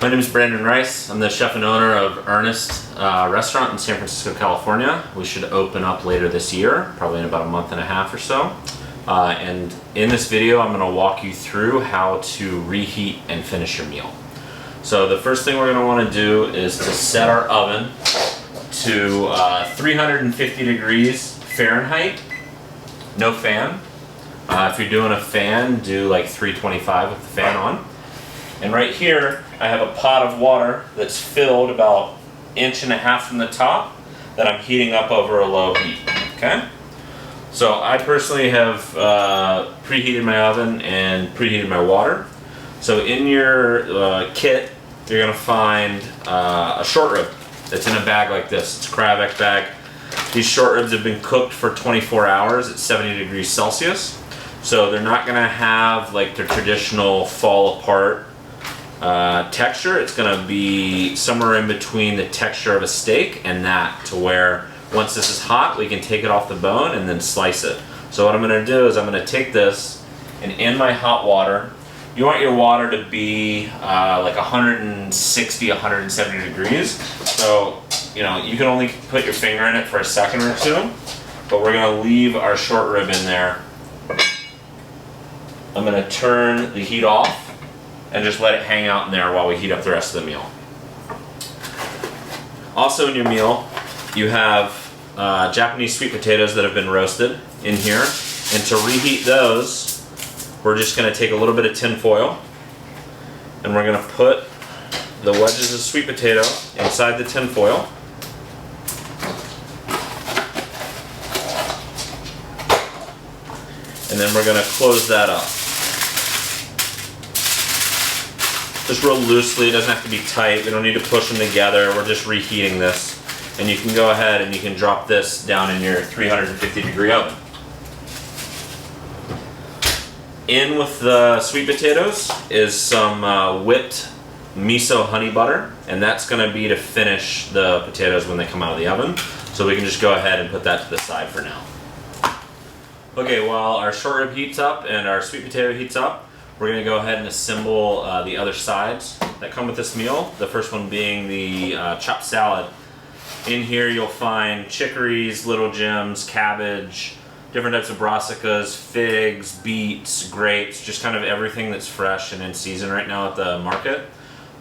My name is Brandon Rice. I'm the chef and owner of Ernest Restaurant in San Francisco, California. We should open up later this year, probably in about a month and a half or so. And in this video, I'm going to walk you through how to reheat and finish your meal. So the first thing we're going to want to do is to set our oven to 350 degrees Fahrenheit, no fan. If you're doing a fan, do like 325 with the fan on. And right here, I have a pot of water that's filled about 1.5 inches from the top that I'm heating up over a low heat, okay? So I personally have preheated my oven and preheated my water. So in your kit, you're gonna find a short rib that's in a bag like this. It's a Cryovac bag. These short ribs have been cooked for 24 hours at 70 degrees Celsius. So they're not gonna have like their traditional fall apart texture. It's gonna be somewhere in between the texture of a steak and that, to where once this is hot, we can take it off the bone and then slice it. So what I'm gonna do is I'm gonna take this, and in my hot water, you want your water to be like 160, 170 degrees. So, you know, you can only put your finger in it for a second or two, but we're gonna leave our short rib in there. I'm gonna turn the heat off and just let it hang out in there while we heat up the rest of the meal. Also in your meal, you have Japanese sweet potatoes that have been roasted in here. And to reheat those, we're just gonna take a little bit of tin foil and we're gonna put the wedges of sweet potato inside the tin foil. And then we're gonna close that up. Just real loosely, it doesn't have to be tight. We don't need to push them together. We're just reheating this. And you can go ahead and you can drop this down in your 350 degree oven. In with the sweet potatoes is some whipped miso honey butter, and that's gonna be to finish the potatoes when they come out of the oven. So we can just go ahead and put that to the side for now. Okay, while our short rib heats up and our sweet potato heats up, we're gonna go ahead and assemble the other sides that come with this meal. The first one being the chopped salad. In here you'll find chicories, little gems, cabbage, different types of brassicas, figs, beets, grapes, just kind of everything that's fresh and in season right now at the market.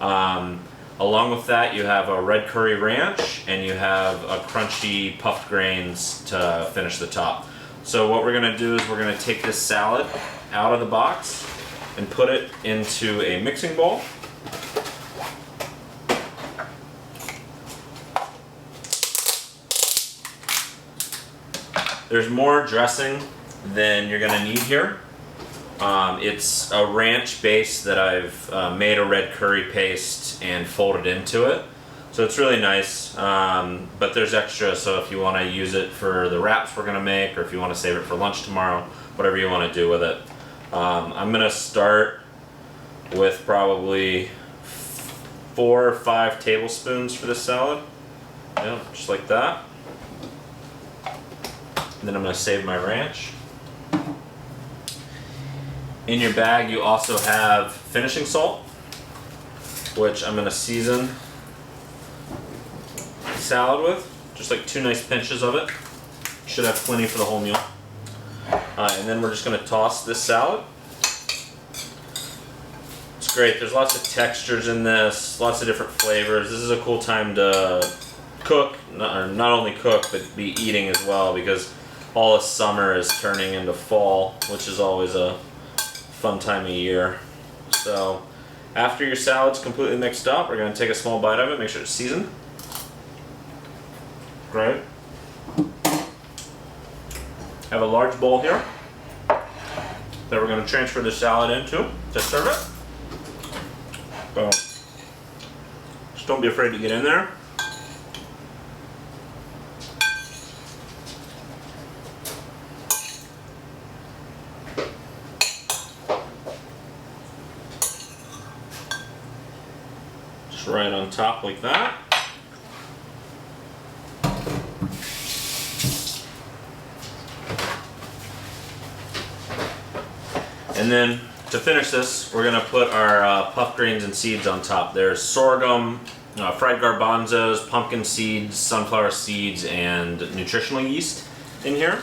Along with that, you have a red curry ranch and you have a crunchy puffed grains to finish the top. So what we're gonna do is we're gonna take this salad out of the box and put it into a mixing bowl. There's more dressing than you're gonna need here. It's a ranch base that I've made a red curry paste and folded into it. So it's really nice, but there's extra, so if you wanna use it for the wraps we're gonna make, or if you wanna save it for lunch tomorrow, whatever you wanna do with it. I'm gonna start with probably 4 or 5 tablespoons for this salad. Yeah, just like that. And then I'm gonna save my ranch. In your bag, you also have finishing salt, which I'm gonna season the salad with. Just like 2 nice pinches of it. Should have plenty for the whole meal. And then we're just gonna toss this salad. It's great, there's lots of textures in this, lots of different flavors. This is a cool time to cook, not only cook, but be eating as well, because all of summer is turning into fall, which is always a fun time of year. So after your salad's completely mixed up, we're gonna take a small bite of it, make sure it's seasoned. Great. Have a large bowl here that we're going to transfer the salad into to serve it. So just don't be afraid to get in there. Just right on top like that. And then To finish this, we're gonna put our puff grains and seeds on top. There's sorghum, fried garbanzos, pumpkin seeds, sunflower seeds, and nutritional yeast in here.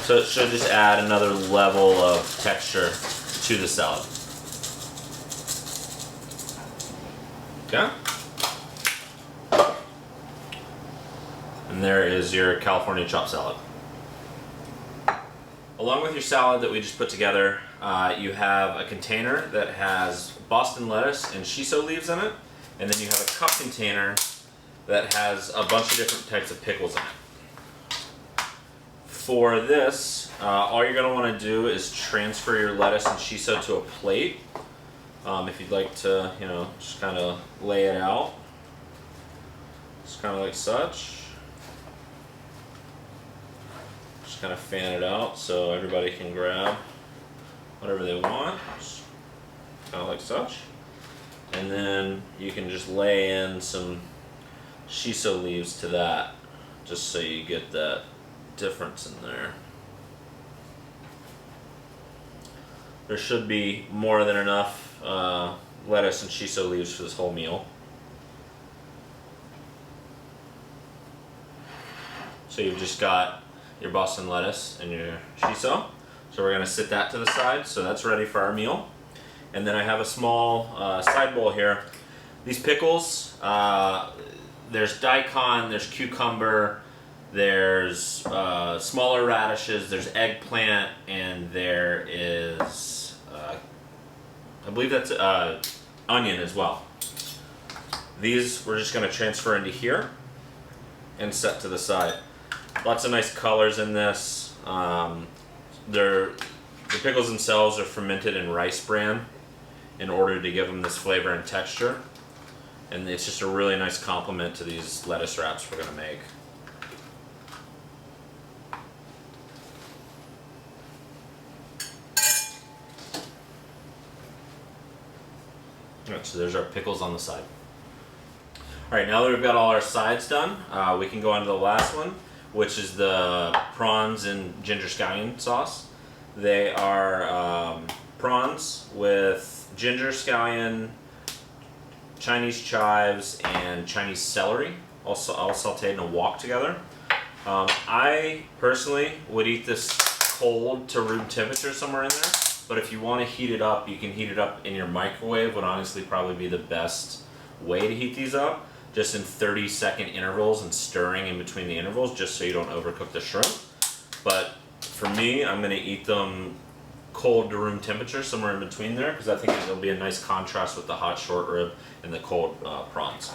So it should just add another level of texture to the salad. Okay. And there is your California chopped salad. Along with your salad that we just put together, you have a container that has Boston lettuce and shiso leaves in it, and then you have a cup container that has a bunch of different types of pickles in it. For this, all you're going to want to do is transfer your lettuce and shiso to a plate. If you'd like to, just kind of lay it out, just kind of like such. Just kind of fan it out so everybody can grab whatever they want, kind of like such. And then you can just lay in some shiso leaves to that, just so you get that difference in there. There should be more than enough lettuce and shiso leaves for this whole meal. So you've just got your Boston lettuce and your shiso. So we're going to sit that to the side, so that's ready for our meal. And then I have a small side bowl here. These pickles, there's daikon, there's cucumber, there's smaller radishes, there's eggplant, and there is, I believe that's onion as well. These we're just going to transfer into here and set to the side. Lots of nice colors in this. The pickles themselves are fermented in rice bran in order to give them this flavor and texture. And it's just a really nice complement to these lettuce wraps we're going to make. Alright, so there's our pickles on the side. Alright, now that we've got all our sides done, we can go on to the last one, which is the prawns and ginger scallion sauce. They are prawns with ginger scallion, Chinese chives, and Chinese celery, all sauteed in a wok together. I personally would eat this cold to room temperature somewhere in there, but if you want to heat it up, you can heat it up in your microwave. Would honestly probably be the best way to heat these up, just in 30-second intervals and stirring in between the intervals, just so you don't overcook the shrimp. But for me, I'm going to eat them cold to room temperature, somewhere in between there, because I think it'll be a nice contrast with the hot short rib and the cold prawns.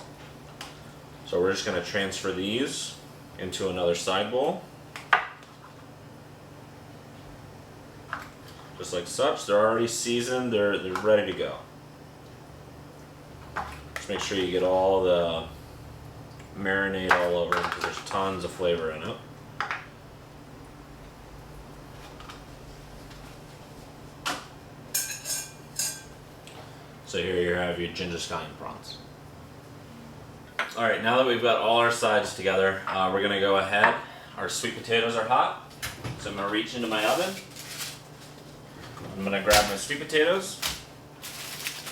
So we're just going to transfer these into another side bowl. Just like such. They're already seasoned, they're ready to go. Just make sure you get all the marinade all over them, because there's tons of flavor in it. So here you have your ginger scallion prawns. Alright, now that we've got all our sides together, we're going to go ahead. Our sweet potatoes are hot, so I'm going to reach into my oven. I'm going to grab my sweet potatoes.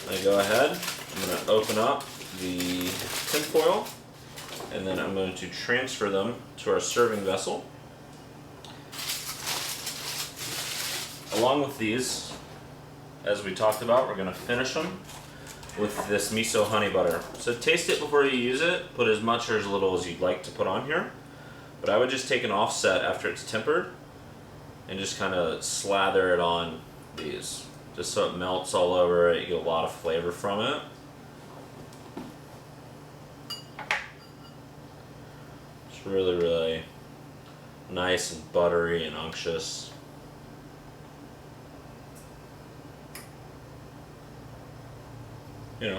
I'm going to go ahead. I'm going to open up the tin foil, and then I'm going to transfer them to our serving vessel. Along with these, as we talked about, we're going to finish them with this miso honey butter. So taste it before you use it. Put as much or as little as you'd like to put on here. But I would just take an offset after it's tempered and just kind of slather it on these, just so it melts all over it. You get a lot of flavor from it. It's really, really nice and buttery and unctuous.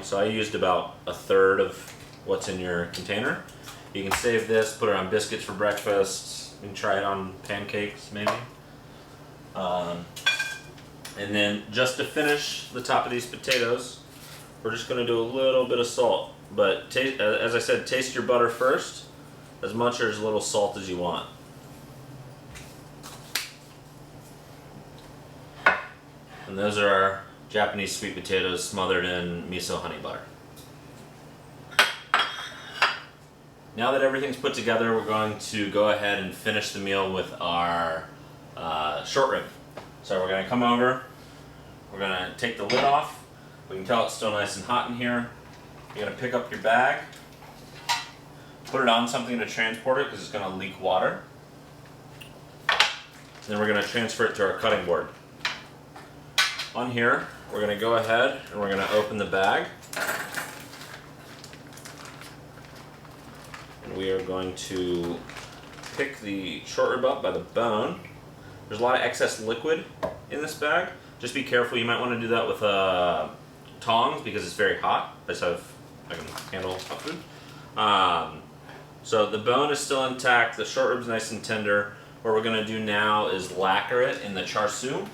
So I used about a third of what's in your container. You can save this, put it on biscuits for breakfast, you can try it on pancakes maybe. And then just to finish the top of these potatoes, we're just going to do a little bit of salt. But as I said, taste your butter first, as much or as little salt as you want. And those are our Japanese sweet potatoes smothered in miso honey butter. Now that everything's put together, we're going to go ahead and finish the meal with our short rib. So we're going to come over, we're going to take the lid off. We can tell it's still nice and hot in here. You're going to pick up your bag, put it on something to transport it because it's going to leak water. Then we're going to transfer it to our cutting board. On here, we're going to go ahead and we're going to open the bag. And we are going to pick the short rib up by the bone. There's a lot of excess liquid in this bag. Just be careful, you might want to do that with tongs because it's very hot. I can handle hot food. So the bone is still intact, the short rib's nice and tender. What we're going to do now is lacquer it in the char siu.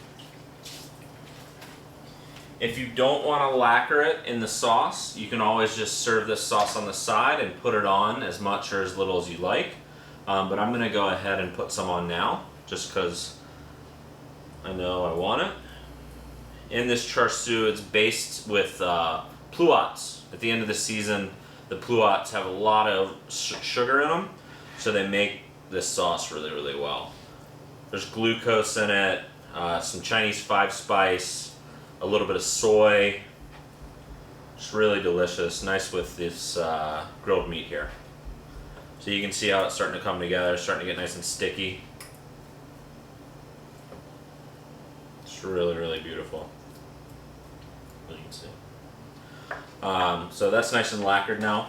If you don't want to lacquer it in the sauce, you can always just serve this sauce on the side and put it on as much or as little as you like. But I'm going to go ahead and put some on now, just because I know I want it. In this char siu, it's based with pluots. At the end of the season, the pluots have a lot of sugar in them, so they make this sauce really, really well. There's glucose in it, some Chinese 5-spice, a little bit of soy. It's really delicious, nice with this grilled meat here. So you can see how it's starting to come together, it's starting to get nice and sticky. It's really, really beautiful, as you can see. So that's nice and lacquered now.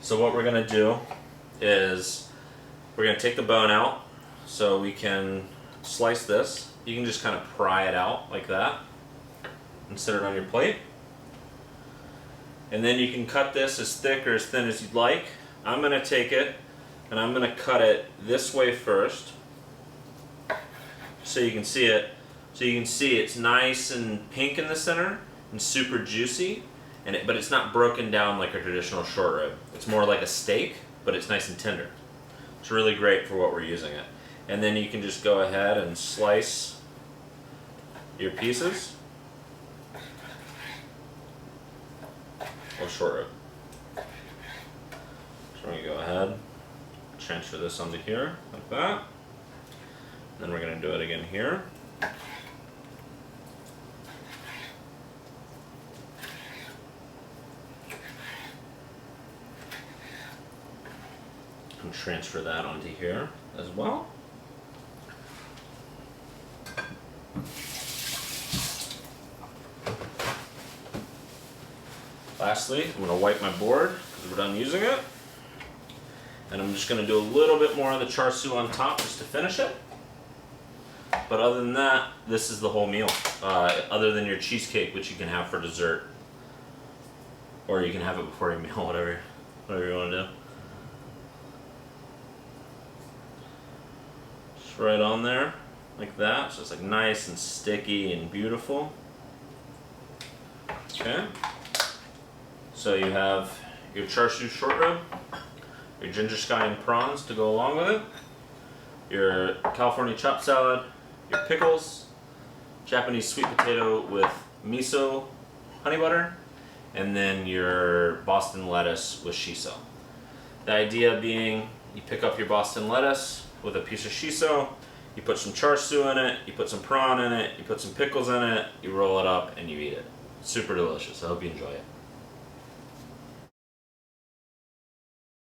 So what we're gonna do is we're gonna take the bone out so we can slice this. You can just kind of pry it out like that and set it on your plate. And then you can cut this as thick or as thin as you'd like. I'm going to take it and I'm going to cut it this way first so you can see it. So you can see it's nice and pink in the center and super juicy, but it's not broken down like a traditional short rib. It's more like a steak, but it's nice and tender. It's really great for what we're using it. And then you can just go ahead and slice your pieces. Or short rib. So we're going to go ahead, transfer this onto here, like that. Then we're going to do it again here. And transfer that onto here as well. Lastly, I'm going to wipe my board because we're done using it. And I'm just going to do a little bit more of the char siu on top just to finish it. But other than that, this is the whole meal. Other than your cheesecake, which you can have for dessert. Or you can have it before your meal, whatever you want to do. Just right on there, like that. So it's like nice and sticky and beautiful. Okay. So you have your char siu short rib, your ginger scallion prawns to go along with it, your California chopped salad, your pickles, Japanese sweet potato with miso honey butter, and then your Boston lettuce with shiso. The idea being, you pick up your Boston lettuce with a piece of shiso, you put some char siu in it, you put some prawn in it, you put some pickles in it, you roll it up and you eat it. Super delicious. I hope you enjoy it.